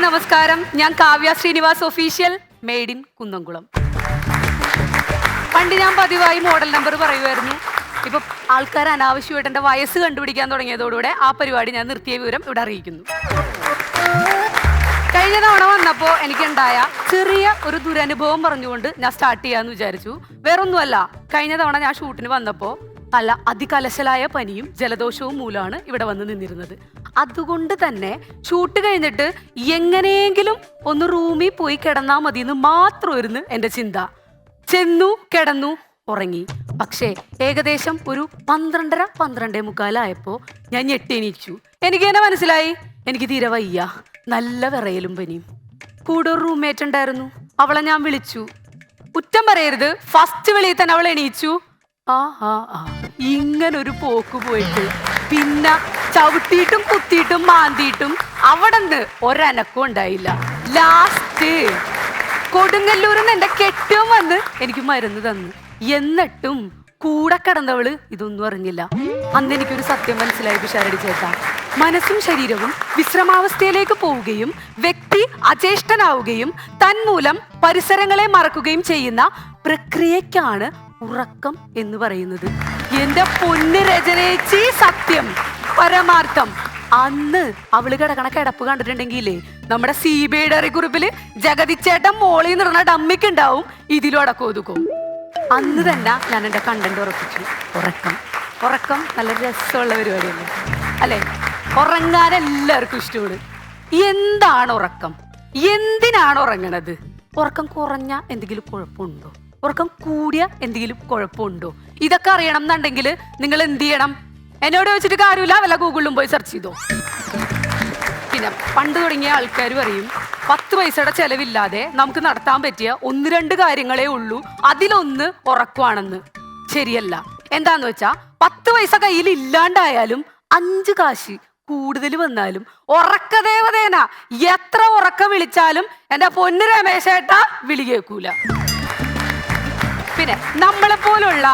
നമസ്കാരം. ഞാൻ Kavya Srinivas official, made in Kunnamkulam. പണ്ട് ഞാൻ പതിവായി മോഡൽ നമ്പർ പറയുമായിരുന്നു. ഇപ്പൊ ആൾക്കാർ അനാവശ്യമായിട്ട് എന്റെ വയസ്സ് കണ്ടുപിടിക്കാൻ തുടങ്ങിയതോടുകൂടെ ആ പരിപാടി ഞാൻ നിർത്തിയ വിവരം ഇവിടെ അറിയിക്കുന്നു. കഴിഞ്ഞ തവണ വന്നപ്പോൾ എനിക്കുണ്ടായ ചെറിയ ഒരു ദുരനുഭവം പറഞ്ഞുകൊണ്ട് ഞാൻ സ്റ്റാർട്ട് ചെയ്യാന്ന് വിചാരിച്ചു. വേറൊന്നുമല്ല, കഴിഞ്ഞ തവണ ഞാൻ ഷൂട്ടിന് വന്നപ്പോൾ നല്ല അതികലശലായ പനിയും ജലദോഷവും മൂലമാണ് ഇവിടെ വന്ന് നിന്നിരുന്നത്. അതുകൊണ്ട് തന്നെ ഷൂട്ട് കഴിഞ്ഞിട്ട് എങ്ങനെയെങ്കിലും ഒന്ന് റൂമിൽ പോയി കിടന്നാൽ മതി എന്ന് മാത്രമായിരുന്നു എൻ്റെ ചിന്ത. ചെന്നു, കിടന്നു, ഉറങ്ങി. പക്ഷേ ഏകദേശം ഒരു 12:30-12:45 ഞാൻ ഞെട്ടിണീച്ചു. എനിക്ക് തന്നെ മനസ്സിലായി എനിക്ക് തീരെ വയ്യ, നല്ല വിറയലും പനിയും. കൂടെ ഒരു റൂംമേറ്റ് ഉണ്ടായിരുന്നു, അവളെ ഞാൻ വിളിച്ചു. കുറ്റം പറയരുത്, ഫസ്റ്റ് വിളിയിൽ തന്നെ അവൾ എണീച്ചു. ഇങ്ങനൊരു പോക്ക് പോയിട്ട് പിന്നെ ചവിട്ടിയിട്ടും കുത്തിയിട്ടും മാന്തിയിട്ടും അവിടെ നിന്ന് ഒരനക്കം ഉണ്ടായില്ല. ലാസ്റ്റ് കൊടുങ്ങല്ലൂരിൽ നിന്ന് എന്റെ കെട്ടിയോൻ വന്ന് എനിക്ക് മരുന്ന് തന്നു. എന്നിട്ടും കൂടെ കിടന്നവള് ഇതൊന്നും അറിഞ്ഞില്ല. അന്ന് എനിക്കൊരു സത്യം മനസ്സിലായി പിഷാരടി ചേട്ടാ. മനസ്സും ശരീരവും വിശ്രമാവസ്ഥയിലേക്ക് പോവുകയും വ്യക്തി അചേഷ്ടനാവുകയും തന്മൂലം പരിസരങ്ങളെ മറക്കുകയും ചെയ്യുന്ന പ്രക്രിയക്കാണ് ഉറക്കം എന്ന് പറയുന്നത്. എന്റെ പൊന്ന് രചനേച്ചി, സത്യം, പരമാർത്ഥം. അന്ന് അവള് കിടക്കണ കിടപ്പ് കണ്ടിട്ടുണ്ടെങ്കിലേ നമ്മുടെ CBI കുറിപ്പില് ജഗതിച്ചേട്ടൻ മോളിൽ നിറഞ്ഞ ഡമ്മിക്കുണ്ടാവും ഇതിലും അടക്കം ഒതുക്കും. അന്ന് തന്നെ ഞാൻ എൻ്റെ കണ്ടന്റ് ഉറപ്പിച്ചു. ഉറക്കം നല്ല രസമുള്ള പരിപാടിയല്ലേ അല്ലെ? ഉറങ്ങാൻ എല്ലാവർക്കും ഇഷ്ടമാണ്. എന്താണ് ഉറക്കം? എന്തിനാണ് ഉറങ്ങണത്? ഉറക്കം കുറഞ്ഞ എന്തെങ്കിലും കുഴപ്പമുണ്ടോ? ഉറക്കം കൂടിയ എന്തെങ്കിലും കുഴപ്പമുണ്ടോ? ഇതൊക്കെ അറിയണം എന്നുണ്ടെങ്കിൽ നിങ്ങൾ എന്ത് ചെയ്യണം? എന്നോട് ചോദിച്ചിട്ട് കാര്യമില്ല, വല്ല ഗൂഗിളിലും പോയി സെർച്ച് ചെയ്തോ. പിന്നെ പണ്ട് തുടങ്ങിയ ആൾക്കാർ പറയും 10 പൈസയുടെ ചെലവില്ലാതെ നമുക്ക് നടത്താൻ പറ്റിയ 1-2 കാര്യങ്ങളേ ഉള്ളൂ, അതിലൊന്ന് ഉറക്കമാണെന്ന്. ശരിയല്ല. എന്താന്ന് വെച്ചാ 10 പൈസ കയ്യിൽ ഇല്ലാണ്ടായാലും 5 കാശ് കൂടുതൽ വന്നാലും ഉറക്കദേവതേന എത്ര ഉറക്കം വിളിച്ചാലും എന്റെ പൊന്നു രമേശേട്ടാ വിളി കേൾക്കൂല. പിന്നെ നമ്മളെ പോലുള്ള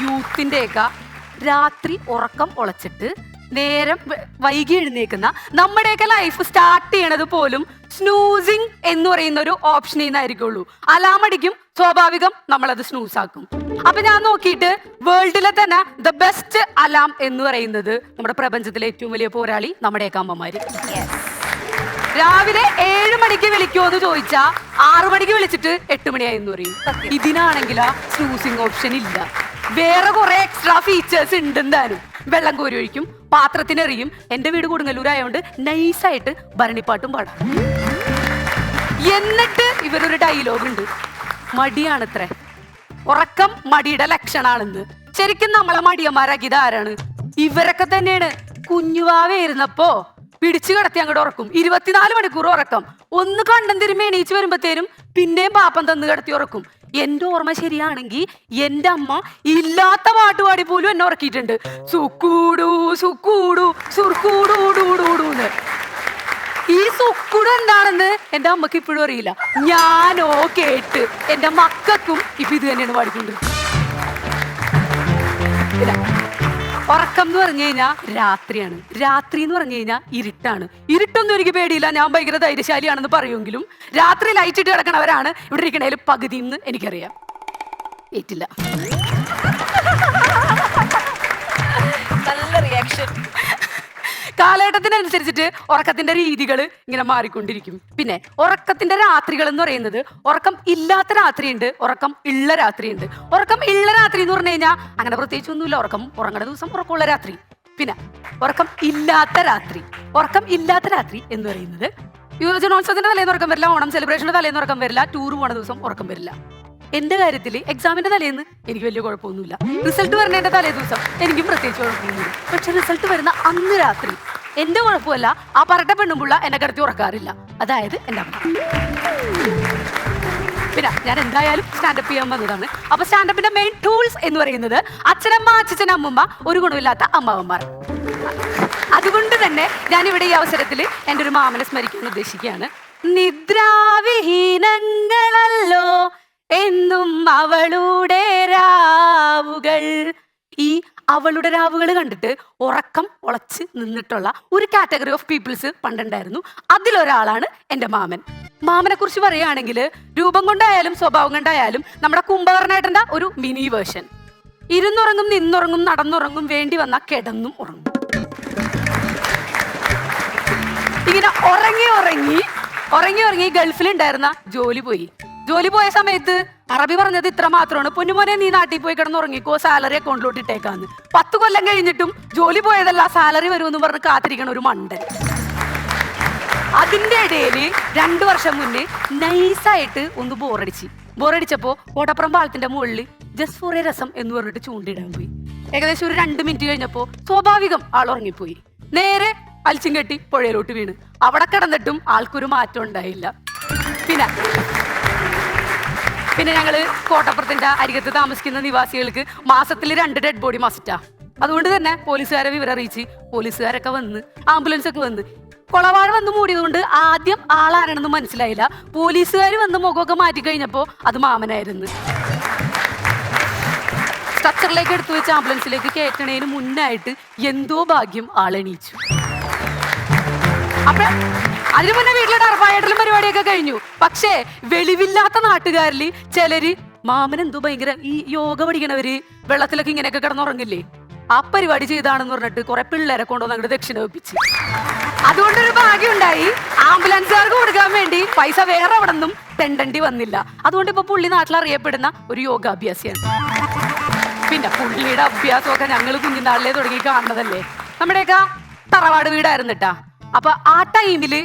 യൂത്തിൻ്റെയൊക്കെ രാത്രി ഉറക്കം ഉളച്ചിട്ട് നേരം വൈകി എഴുന്നേക്കുന്ന നമ്മുടെയൊക്കെ ലൈഫ് സ്റ്റാർട്ട് ചെയ്യണത് പോലും സ്നൂസിങ് എന്ന് പറയുന്ന ഒരു ഓപ്ഷനിൽ നിന്നായിരിക്കുള്ളൂ. അലാം അടിക്കും, സ്വാഭാവികം നമ്മളത് സ്നൂസാക്കും. അപ്പൊ ഞാൻ നോക്കിയിട്ട് വേൾഡിലെ തന്നെ ദ ബെസ്റ്റ് അലാം എന്ന് പറയുന്നത് നമ്മുടെ പ്രപഞ്ചത്തിലെ ഏറ്റവും വലിയ പോരാളി നമ്മുടെയൊക്കെ അമ്മമാര്. രാവിലെ 7 മണിക്ക് വിളിക്കുമോ എന്ന് ചോദിച്ചാ 6 മണിക്ക് വിളിച്ചിട്ട് 8 മണിയായി എന്ന് പറയും. ഇതിനാണെങ്കിൽ ആ സ്നൂസിങ് ഓപ്ഷൻ ഇല്ല. വേറെ കുറെ എക്സ്ട്രാ ഫീച്ചേഴ്സ് ഉണ്ടെന്താനും. വെള്ളം കോരി ഒഴിക്കും, പാത്രത്തിനെറിയും. എന്റെ വീട് കൊടുങ്ങല്ലൂരായോണ്ട് നൈസായിട്ട് ഭരണിപ്പാട്ടും പാടാം. എന്നിട്ട് ഇവരൊരു ഡയലോഗ് ഉണ്ട്, മടിയാണത്രേ ഉറക്കം മടിയുടെ ലക്ഷണാണെന്ന്. ശരിക്കും നമ്മളെ മടിയന്മാരാക്കിയത് ആരാണ്? ഇവരൊക്കെ തന്നെയാണ്. കുഞ്ഞുവാവായിരുന്നപ്പോ പിടിച്ചു കിടത്തി അങ്ങോട്ട് ഉറക്കും. 24 മണിക്കൂർ ഉറക്കം. ഒന്ന് കണ്ടം തിരുമ്പി എണീച്ച് വരുമ്പത്തേനും പിന്നെയും പാപ്പം തന്നു കിടത്തി ഉറക്കും. എന്റെ ഓർമ്മ ശരിയാണെങ്കിൽ എന്റെ അമ്മ ഇല്ലാത്ത പാട്ടുപാടി പോലും എന്നെ ഉറക്കിയിട്ടുണ്ട്. സുക്കൂടു സുക്കൂടു സുർക്കൂടൂടൂടൂന്ന്. ഈ സുക്കുടു എന്താണെന്ന് എന്റെ അമ്മക്ക് ഇപ്പോഴും അറിയില്ല. ഞാനോ കേട്ട് എന്റെ മക്കൾക്കും ഇപ്പൊ ഇത് തന്നെയാണ് പാടിക്കൊണ്ടിരിക്കുന്നത്. ഉറക്കം എന്ന് പറഞ്ഞു കഴിഞ്ഞാൽ രാത്രിയാണ്. രാത്രി എന്ന് പറഞ്ഞു കഴിഞ്ഞാൽ ഇരുട്ടാണ്. ഇരുട്ടൊന്നും എനിക്ക് പേടിയില്ല, ഞാൻ ഭയങ്കര ധൈര്യശാലിയാണെന്ന് പറയുമെങ്കിലും രാത്രി ലൈറ്റ് ഇട്ട് കിടക്കണവരാണ് ഇവിടെ ഇരിക്കണേൽ പകുതി എന്ന് എനിക്കറിയാം. ഏറ്റില്ല. നല്ല റിയാക്ഷൻ. കാലഘട്ടത്തിനനുസരിച്ചിട്ട് ഉറക്കത്തിന്റെ രീതികൾ ഇങ്ങനെ മാറിക്കൊണ്ടിരിക്കും. പിന്നെ ഉറക്കത്തിന്റെ രാത്രികൾ എന്ന് പറയുന്നത് ഉറക്കം ഇല്ലാത്ത രാത്രിയുണ്ട്, ഉറക്കം ഉള്ള രാത്രിയുണ്ട്. ഉറക്കം ഉള്ള രാത്രി എന്ന് പറഞ്ഞു കഴിഞ്ഞാൽ അങ്ങനെ പ്രത്യേകിച്ച് ഒന്നുമില്ല. ഉറങ്ങണ ദിവസം ഉറക്കമുള്ള രാത്രി. പിന്നെ ഉറക്കം ഇല്ലാത്ത രാത്രി. ഉറക്കം ഇല്ലാത്ത രാത്രി എന്ന് പറയുന്നത് യുവജനോത്സവത്തിന്റെ തലേന്ന് ഉറക്കം വരില്ല, ഓണം സെലിബ്രേഷന്റെ തലേന്ന് ഉറക്കം വരില്ല, ടൂർ പോണ ദിവസം ഉറക്കം വരില്ല. എന്റെ കാര്യത്തിൽ എക്സാമിന്റെ തലേന്ന് എനിക്ക് വലിയ കുഴപ്പമൊന്നുമില്ല. റിസൾട്ട് വരുന്നതിന്റെ തലേ ദിവസം എനിക്കും പ്രത്യേകിച്ച് കുഴപ്പമൊന്നുമില്ല. പക്ഷെ റിസൾട്ട് വരുന്ന അന്ന് രാത്രി എന്റെ കുഴപ്പമല്ല, ആ പറട്ട പെണ്ണുമ്പുള്ള എന്നെ കിടത്തി ഉറക്കാറില്ല. അതായത് എന്റെ അമ്മ. പിന്നെ ഞാൻ എന്തായാലും സ്റ്റാൻഡപ്പ് ചെയ്യാൻ വന്നതാണ്. അപ്പൊ സ്റ്റാൻഡപ്പിന്റെ മെയിൻ ടൂൾസ് എന്ന് പറയുന്നത് അച്ഛനമ്മ, അച്ഛൻ, അമ്മമ്മ, ഒരു ഗുണമില്ലാത്ത അമ്മാവന്മാർ. അതുകൊണ്ട് തന്നെ ഞാൻ ഇവിടെ ഈ അവസരത്തിൽ എൻ്റെ ഒരു മാമനെ സ്മരിക്കാൻ ഉദ്ദേശിക്കുകയാണ്. നിദ്രാവിഹീനങ്ങളല്ലോ എന്നും അവളുടെ രാവുകൾ. ഈ അവളുടെ രാവുകൾ കണ്ടിട്ട് ഉറക്കം ഉളച്ച് നിന്നിട്ടുള്ള ഒരു കാറ്റഗറി ഓഫ് പീപ്പിൾസ് പണ്ടുണ്ടായിരുന്നു. അതിലൊരാളാണ് എൻ്റെ മാമൻ. മാമനെ കുറിച്ച് പറയുകയാണെങ്കിൽ രൂപം കൊണ്ടായാലും സ്വഭാവം കൊണ്ടായാലും നമ്മുടെ കുംഭകർണേട്ടൻ്റെ ഒരു മിനി വേർഷൻ. ഇരുന്നുറങ്ങും, നിന്നുറങ്ങും, നടന്നുറങ്ങും, വേണ്ടി വന്ന കിടന്നും ഉറങ്ങും. ഇങ്ങനെ ഉറങ്ങി ഗൾഫിലുണ്ടായിരുന്ന ജോലി പോയ സമയത്ത് അറബി പറഞ്ഞത് ഇത്ര മാത്രമാണ്: പൊന്നുമോനെ, നീ നാട്ടിൽ പോയി കിടന്ന് ഉറങ്ങിക്കോ, സാലറി അക്കൗണ്ടിലോട്ട് ഇട്ടേക്കാന്ന്. 10 കൊല്ലം കഴിഞ്ഞിട്ടും ജോലി പോയതല്ല, സാലറി വരുമെന്ന് പറഞ്ഞ് കാത്തിരിക്കണ ഒരു മണ്ടൻ. അതിന്റെ ഇടയിൽ 2 വർഷം മുന്നേ നൈസായിട്ട് ഒന്ന് ബോറടിച്ചപ്പോ കോട്ടപ്പുറം പാലത്തിന്റെ മുകളിൽ ജസ്റ്റ് ഫോർ എ രസം എന്ന് പറഞ്ഞിട്ട് ചൂണ്ടിടാൻ പോയി. ഏകദേശം ഒരു 2 മിനിറ്റ് കഴിഞ്ഞപ്പോ സ്വാഭാവികം ആൾ ഉറങ്ങിപ്പോയി. നേരെ അൽച്ചും കെട്ടി പുഴയിലോട്ട് വീണ്. അവിടെ കിടന്നിട്ടും ആൾക്കൊരു മാറ്റം ഉണ്ടായില്ല. പിന്നെ ഞങ്ങള് കോട്ടപ്പുറത്തിന്റെ അരികത്ത് താമസിക്കുന്ന നിവാസികൾക്ക് മാസത്തിൽ 2 ഡെഡ് ബോഡി മസ്റ്റാ. അതുകൊണ്ട് തന്നെ പോലീസുകാരെ വിവരം അറിയിച്ച് പോലീസുകാരൊക്കെ വന്ന്, ആംബുലൻസ് ഒക്കെ വന്ന്. കൊളവാഴ വന്ന് മൂടിയതുകൊണ്ട് ആദ്യം ആളാരാണെന്ന് മനസ്സിലായില്ല. പോലീസുകാർ വന്ന് മുഖമൊക്കെ മാറ്റി കഴിഞ്ഞപ്പോ അത് മാമനായിരുന്നു. സ്ട്രക്ചറിലേക്ക് എടുത്തു വെച്ച് ആംബുലൻസിലേക്ക് കയറ്റണേന് മുന്നായിട്ട് എന്തോ ഭാഗ്യം ആളെണീച്ചു. അപ്പൊ അതിനു മുന്നേ വീട്ടിലെ ടർപ്പായിട്ടുള്ള പരിപാടിയൊക്കെ കഴിഞ്ഞു. പക്ഷേ വെളിവില്ലാത്ത നാട്ടുകാരിൽ ചിലര് മാമൻ എന്തോ ഭയങ്കര ഈ യോഗ പഠിക്കണവര് വെള്ളത്തിലൊക്കെ ഇങ്ങനെയൊക്കെ കിടന്നുറങ്ങില്ലേ, ആ പരിപാടി ചെയ്താണെന്ന് പറഞ്ഞിട്ട് കുറെ പിള്ളേരെ കൊണ്ടുവന്ന് അങ്ങോട്ട് ദക്ഷിണ വെപ്പിച്ച്. അതുകൊണ്ടൊരു ഭാഗ്യം ഉണ്ടായി. ആംബുലൻസുകാർക്ക് കൊടുക്കാൻ വേണ്ടി പൈസ വേറെ അവിടെ നിന്നും തെണ്ടണ്ടി വന്നില്ല. അതുകൊണ്ട് ഇപ്പൊ പുള്ളി നാട്ടിൽ അറിയപ്പെടുന്ന ഒരു യോഗാഭ്യാസിയാണ്. പിന്നെ പുള്ളിയുടെ അഭ്യാസമൊക്കെ ഞങ്ങൾ കുഞ്ഞുനാളിലേ തുടങ്ങി കാണുന്നതല്ലേ. നമ്മുടെയൊക്കെ തറവാട് വീടായിരുന്നു കേട്ടാ. അപ്പൊ ആ ടൈമില്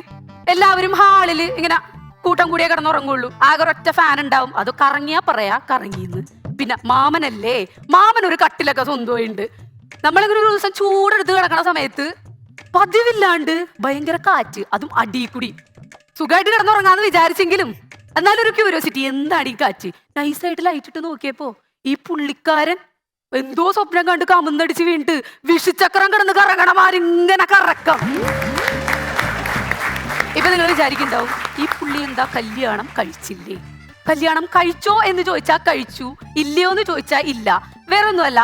എല്ലാവരും ഹാളില് ഇങ്ങനെ കൂട്ടം കൂടിയേ കിടന്നുറങ്ങുള്ളൂ. ആകെ ഒരൊറ്റ ഫാൻ ഉണ്ടാവും. അത് കറങ്ങിയാ പറയാ കറങ്ങിന്ന്. പിന്നെ മാമനല്ലേ, മാമൻ ഒരു കട്ടിലൊക്കെ സ്വന്തമായിണ്ട്. നമ്മളിങ്ങനെ ഒരു ദിവസം ചൂടെടുത്ത് കിടക്കണ സമയത്ത് പതിവില്ലാണ്ട് ഭയങ്കര കാറ്റ്, അതും അടിയിൽക്കൂടി. സുഖമായിട്ട് കിടന്നുറങ്ങാന്ന് വിചാരിച്ചെങ്കിലും എന്നാലും ഒരു ക്യൂരിയോസിറ്റി, എന്താണ് ഈ കാറ്റ്? നൈസായിട്ട് ലൈറ്റ് ഇട്ട് നോക്കിയപ്പോ ഈ പുള്ളിക്കാരൻ എന്തോ സ്വപ്നം കണ്ട് കമന്നടിച്ച് വീണിട്ട് വിഷിച്ചക്രം കിടന്ന് കറങ്ങണമാരിങ്ങനെ കറക്കം. ഇപ്പൊ നിങ്ങൾ വിചാരിക്കുന്നുണ്ടാവും, ഈ പുള്ളി എന്താ കല്യാണം കഴിച്ചില്ലേ? കല്യാണം കഴിച്ചോ എന്ന് ചോദിച്ചാൽ കഴിച്ചു, ഇല്ലയോ എന്ന് ചോദിച്ചാൽ ഇല്ല. വേറൊന്നുമല്ല,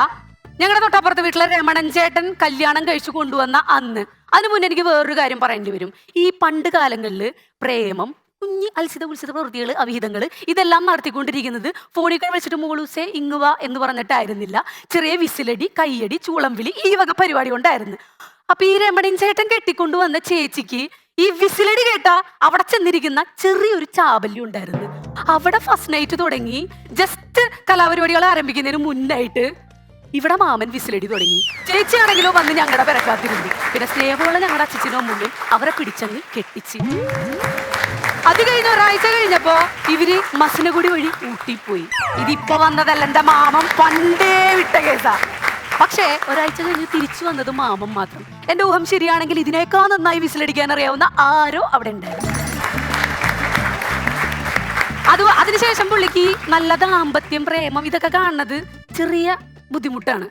ഞങ്ങളുടെ തൊട്ടപ്പുറത്തെ വീട്ടിലെ രമണൻ ചേട്ടൻ കല്യാണം കഴിച്ചു കൊണ്ടുവന്ന അന്ന്. അതിനു മുന്നേ എനിക്ക് വേറൊരു കാര്യം പറയേണ്ടി വരും. ഈ പണ്ട് കാലങ്ങളിൽ പ്രേമം, കുഞ്ഞി അത്സിത ഉത്സിത പ്രവൃത്തികൾ, അവിഹിതങ്ങൾ ഇതെല്ലാം നടത്തിക്കൊണ്ടിരിക്കുന്നത് ഫോണിൽ വിളിച്ചിട്ട് മോളൂസേ ഇങ്ങുവ എന്ന് പറഞ്ഞിട്ടായിരുന്നില്ല. ചെറിയ വിസിലടി, കയ്യടി, ചൂളം വിളി, ഈ വക പരിപാടി കൊണ്ടായിരുന്നു. അപ്പൊ ഈ രമണൻ ചേട്ടൻ കെട്ടിക്കൊണ്ടുവന്ന ചേച്ചിക്ക് ഈ വിസിലടി കേട്ടാ അവിടെ ചെന്നിരിക്കുന്ന ചെറിയൊരു ചാബല്യം ഉണ്ടായിരുന്നു. അവിടെ ഫസ്റ്റ് നൈറ്റ് തുടങ്ങി. ജസ്റ്റ് കലാപരിപാടികൾ ആരംഭിക്കുന്നതിന് മുന്നായിട്ട് ഇവിടെ മാമൻ വിസിലടി തുടങ്ങി. ചേച്ചിയാണെങ്കിലോ വന്ന് ഞങ്ങളുടെ പിറക്കാത്തിരുന്നു. പിന്നെ സ്നേഹമുള്ള ഞങ്ങളുടെ അച്ഛനും മുന്നിൽ അവരെ പിടിച്ചങ്ങ് കെട്ടിച്ച്. അത് കഴിഞ്ഞ ഒരാഴ്ച കഴിഞ്ഞപ്പോ ഇവര് മസനഗുടി വഴി ഊട്ടിപ്പോയി. ഇതിപ്പോ വന്നതല്ല, എന്റെ മാമൻ പണ്ടേ വിട്ട കേസാ. പക്ഷേ ഒരാഴ്ച കഴിഞ്ഞ് തിരിച്ചു വന്നത് മാമൻ മാത്രം. എന്റെ ഊഹം ശരിയാണെങ്കിൽ ഇതിനേക്കാൾ നന്നായി വിസിലടിക്കാൻ അറിയാവുന്ന ആരോ അവിടെ ഉണ്ടായിരുന്നു. അതിനുശേഷം പുള്ളിക്ക് നല്ല ദാമ്പത്യം, പ്രേമം ഇതൊക്കെ കാണുന്നത് ചെറിയ ബുദ്ധിമുട്ടാണ്.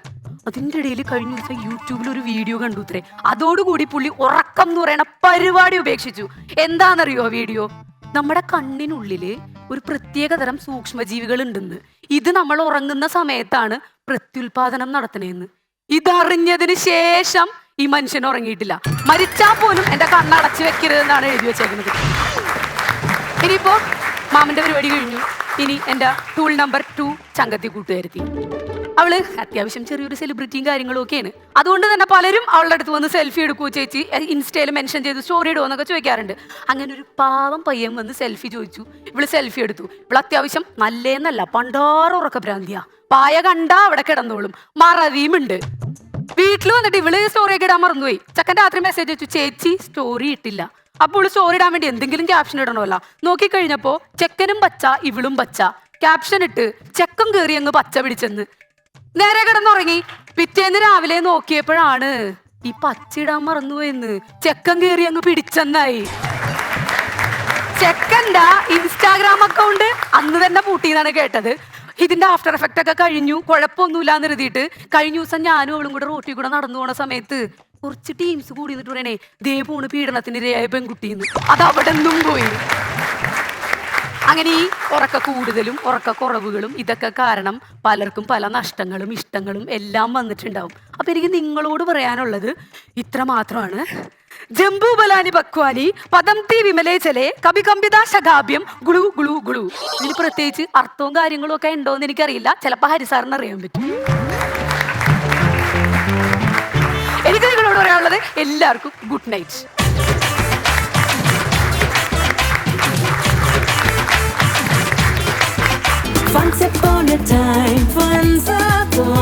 അതിൻ്റെ ഇടയിൽ കഴിഞ്ഞ ദിവസം യൂട്യൂബിൽ ഒരു വീഡിയോ കണ്ടു ഇത്രേ. അതോടുകൂടി പുള്ളി ഉറക്കം എന്ന് പറയുന്ന പരിപാടി ഉപേക്ഷിച്ചു. എന്താണെന്നറിയോ വീഡിയോ? നമ്മുടെ കണ്ണിനുള്ളില് ഒരു പ്രത്യേകതരം സൂക്ഷ്മജീവികൾ ഉണ്ടെന്ന്. ഇത് നമ്മൾ ഉറങ്ങുന്ന സമയത്താണ് പ്രത്യുൽപാദനം നടത്തണേന്ന്. ഇതറിഞ്ഞതിന് ശേഷം ഈ മനുഷ്യൻ ഉറങ്ങിയിട്ടില്ല. മരിച്ചാൽ പോലും എന്റെ കണ്ണടച്ചു വെക്കരുതെന്നാണ് എഴുതി വെച്ചേക്കുന്നത്. ഇനിയിപ്പോ മാമന്റെ പരിപാടി കഴിഞ്ഞു. ഇനി എന്റെ ടൂൾ നമ്പർ 2 ചങ്കത്തി കൂട്ടുകാരത്തി. അവള് അത്യാവശ്യം ചെറിയൊരു സെലിബ്രിറ്റിയും കാര്യങ്ങളും ഒക്കെയാണ്. അതുകൊണ്ട് തന്നെ പലരും അവളുടെ അടുത്ത് വന്ന് സെൽഫി എടുക്കുമോ ചേച്ചി, ഇൻസ്റ്റയിൽ മെൻഷൻ ചെയ്ത് സ്റ്റോറി ഇടുമോ എന്നൊക്കെ ചോദിക്കാറുണ്ട്. അങ്ങനെ ഒരു പാവം പയ്യൻ വന്ന് സെൽഫി ചോദിച്ചു. ഇവള് സെൽഫി എടുത്തു. ഇവള് അത്യാവശ്യം നല്ലേന്നല്ല, പണ്ടാറ് ഉറക്ക ഭ്രാന്തിയാ. പായ കണ്ടാ അവിടെ കിടന്നോളും, മറവിയുമുണ്ട്. വീട്ടിൽ വന്നിട്ട് ഇവള് സ്റ്റോറി ഒക്കെ ഇടാൻ മറന്നുപോയി. ചക്കൻ രാത്രി മെസ്സേജ് വെച്ചു, ചേച്ചി സ്റ്റോറി ഇട്ടില്ല. അപ്പോൾ സ്റ്റോറി ഇടാൻ വേണ്ടി എന്തെങ്കിലും ക്യാപ്ഷൻ ഇടണമല്ലോ. നോക്കിക്കഴിഞ്ഞപ്പോ ചെക്കനും പച്ച ഇവളും പച്ച. ക്യാപ്ഷൻ ഇട്ട് ചെക്കൻ കയറി അങ്ങ് പച്ച പിടിച്ചെന്ന്. നേരെ കിടന്നുറങ്ങി. പിറ്റേന്ന് രാവിലെ നോക്കിയപ്പോഴാണ് ഈ പച്ചിടാൻ മറന്നുപോയെന്ന്. ചെക്കൻ കയറി അങ്ങ് പിടിച്ചെന്നായി. ചെക്കൻ്റെ ഇൻസ്റ്റാഗ്രാം അക്കൗണ്ട് അന്ന് തന്നെ പൂട്ടിയെന്നാണ് കേട്ടത്. ഇതിന്റെ ആഫ്റ്റർ എഫക്റ്റ് ഒക്കെ കഴിഞ്ഞു, കുഴപ്പമൊന്നുമില്ലാന്ന് എഴുതിയിട്ട് കഴിഞ്ഞ ദിവസം ഞാനും അവളും കൂടെ റോട്ടിൽ കൂടെ നടന്നു പോണ സമയത്ത് കുറച്ച് ടീംസ് കൂടി നിന്നിട്ട് പറയണേ, ദേ പോണ് പീഡനത്തിന് ഇരയായ പെൺകുട്ടിന്ന്. അത് അവിടെ നിന്നും പോയി. അങ്ങനെ ഈ ഉറക്ക കൂടുതലും ഉറക്ക കുറവുകളും ഇതൊക്കെ കാരണം പലർക്കും പല നഷ്ടങ്ങളും ഇഷ്ടങ്ങളും എല്ലാം വന്നിട്ടുണ്ടാവും. അപ്പൊ എനിക്ക് നിങ്ങളോട് പറയാനുള്ളത് ഇത്ര മാത്രമാണ്. ജംബു ബലാനി ബക്വാനി പദം തീ വിമലേചലെ കവി കമ്പിത ശകാബ്യം ഗുളു ഗുളു ഗുളു. ഇതിന് പ്രത്യേകിച്ച് അർത്ഥവും കാര്യങ്ങളും ഒക്കെ ഉണ്ടോന്ന് എനിക്കറിയില്ല. ചിലപ്പോൾ ഹരിസാറിന് അറിയാൻ പറ്റും. എനിക്ക് നിങ്ങളോട് പറയാനുള്ളത് എല്ലാവർക്കും good night. Once upon a time, once upon